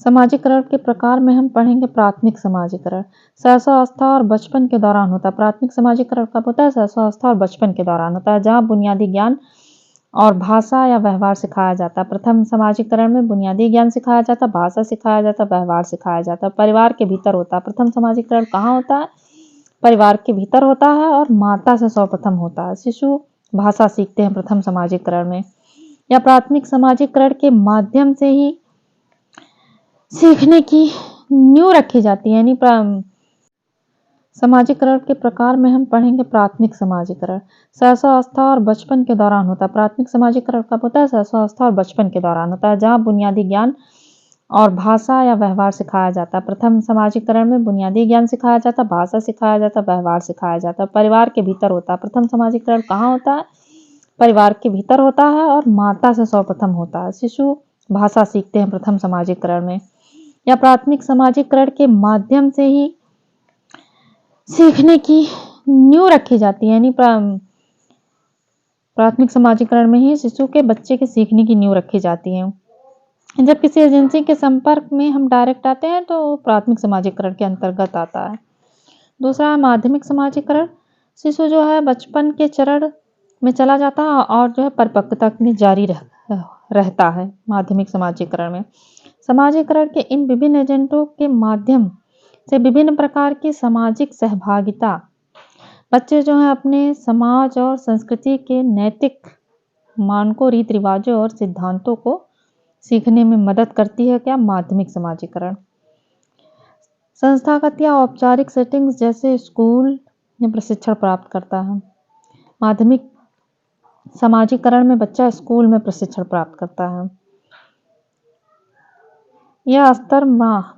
समाजीकरण के प्रकार में हम पढ़ेंगे प्राथमिक समाजीकरण। शैशवावस्था और बचपन के दौरान होता है। प्राथमिक समाजीकरण कब होता है? शैशवावस्था और बचपन के दौरान होता है, जहाँ बुनियादी ज्ञान और भाषा या व्यवहार सिखाया जाता है। प्रथम समाजीकरण में बुनियादी ज्ञान सिखाया जाता है, भाषा सिखाया जाता है, व्यवहार सिखाया जाता है। परिवार के भीतर होता है। प्रथम समाजीकरण कहाँ होता है? परिवार के भीतर होता है और माता से सर्वप्रथम होता है। शिशु भाषा सीखते हैं प्रथम समाजीकरण में। या प्राथमिक समाजीकरण के माध्यम से ही सीखने की नींव रखी जाती है। यानी समाजीकरण के प्रकार में हम पढ़ेंगे प्राथमिक समाजीकरण। शैशवावस्था और बचपन के दौरान होता है। प्राथमिक समाजीकरण कब होता है? शैशवावस्था और बचपन के दौरान होता है, जहाँ बुनियादी ज्ञान और भाषा या व्यवहार सिखाया जाता है। प्रथम समाजीकरण में बुनियादी ज्ञान सिखाया जाता है, भाषा सिखाया जाता है, व्यवहार सिखाया जाता है। परिवार के भीतर होता है। प्रथम समाजीकरण कहाँ होता है? परिवार के भीतर होता है और माता से सर्वप्रथम होता है। शिशु भाषा सीखते हैं प्रथम समाजीकरण में। या प्राथमिक समाजीकरण के माध्यम से ही सीखने की नींव रखी जाती है। यानी प्राथमिक समाजीकरण में ही शिशु के बच्चे के सीखने की नींव रखी जाती है। जब किसी एजेंसी के संपर्क में हम डायरेक्ट आते हैं तो प्राथमिक समाजीकरण के अंतर्गत आता है। दूसरा है माध्यमिक समाजीकरण। शिशु जो है बचपन के चरण में चला जाता है और जो है परिपक्वता में जारी रहता है माध्यमिक समाजीकरण में। समाजीकरण के इन विभिन्न एजेंटों के माध्यम से विभिन्न प्रकार की सामाजिक सहभागिता बच्चे जो है अपने समाज और संस्कृति के नैतिक मानकों, रीति रिवाजों और सिद्धांतों को सीखने में मदद करती है। क्या? माध्यमिक समाजीकरण। संस्थागत या औपचारिक सेटिंग्स जैसे स्कूल में प्रशिक्षण प्राप्त करता है। माध्यमिक समाजीकरण में बच्चा स्कूल में प्रशिक्षण प्राप्त करता है। यह स्तर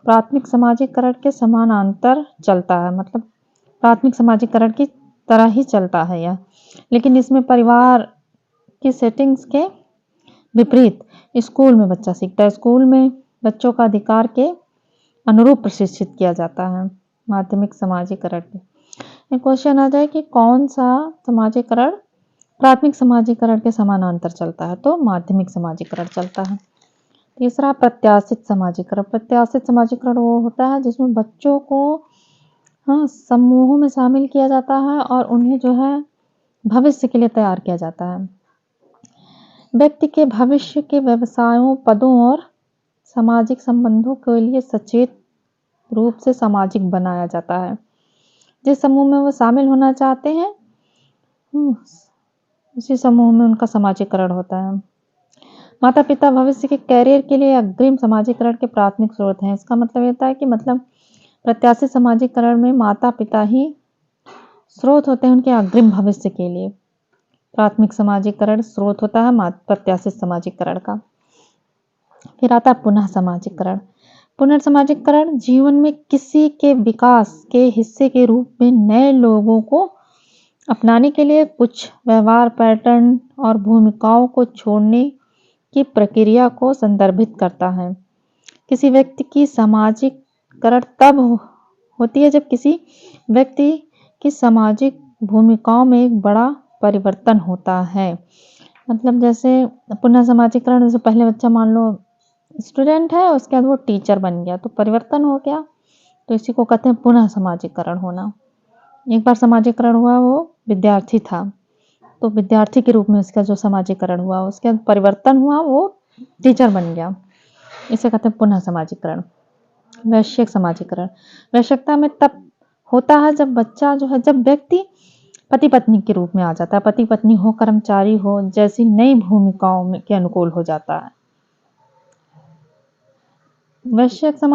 प्राथमिक समाजीकरण के समानांतर चलता है, मतलब प्राथमिक समाजीकरण की तरह ही चलता है यह, लेकिन इसमें परिवार की सेटिंग्स के विपरीत स्कूल में बच्चा सीखता है। स्कूल में बच्चों का अधिकार के अनुरूप प्रशिक्षित किया जाता है। माध्यमिक समाजीकरण में क्वेश्चन आ जाए कि कौन सा समाजीकरण प्राथमिक समाजीकरण के समानांतर चलता है, तो माध्यमिक समाजीकरण चलता है। तीसरा प्रत्याशित समाजीकरण। प्रत्याशित समाजीकरण वो होता है जिसमें बच्चों को समूहों में शामिल किया जाता है और उन्हें जो है भविष्य के लिए तैयार किया जाता है। व्यक्ति के भविष्य के व्यवसायों, पदों और सामाजिक संबंधों के लिए सचेत रूप से सामाजिक बनाया जाता है। जिस समूह में वो शामिल होना चाहते हैं उसी समूह में उनका समाजीकरण होता है। माता पिता भविष्य के कैरियर के लिए अग्रिम समाजीकरण के प्राथमिक स्रोत हैं। इसका मतलब होता है कि प्रत्याशित समाजीकरण में माता पिता ही स्रोत होते हैं उनके अग्रिम भविष्य के लिए। प्राथमिक समाजीकरण स्रोत होता है प्रत्याशित समाजीकरण का। फिर आता है पुनः समाजीकरण। पुनर्समाजीकरण जीवन में किसी के विकास के हिस्से के रूप में नए लोगों को अपनाने के लिए कुछ व्यवहार पैटर्न और भूमिकाओं को छोड़ने की प्रक्रिया को संदर्भित करता है। किसी व्यक्ति की समाजीकरण तब होती है जब किसी व्यक्ति की सामाजिक भूमिकाओं में एक बड़ा परिवर्तन होता है। मतलब जैसे पुनः समाजीकरण, जैसे पहले बच्चा मान लो स्टूडेंट है, उसके बाद वो टीचर बन गया तो परिवर्तन हो गया, तो इसी को कहते हैं पुनः समाजीकरण होना। एक बार समाजीकरण हुआ, वो विद्यार्थी था तो विद्यार्थी के रूप में उसका जो समाजीकरण हुआ, उसके बाद परिवर्तन हुआ, वो टीचर बन गया, इसे कहते हैं पुनः समाजीकरण। वैश्विक समाजीकरण वैश्विकता में तब होता है जब बच्चा जो है, जब व्यक्ति पति पत्नी के रूप में आ जाता है, पति पत्नी हो, कर्मचारी हो जैसी नई भूमिकाओं में के अनुकूल हो जाता है। वैश्विक समाज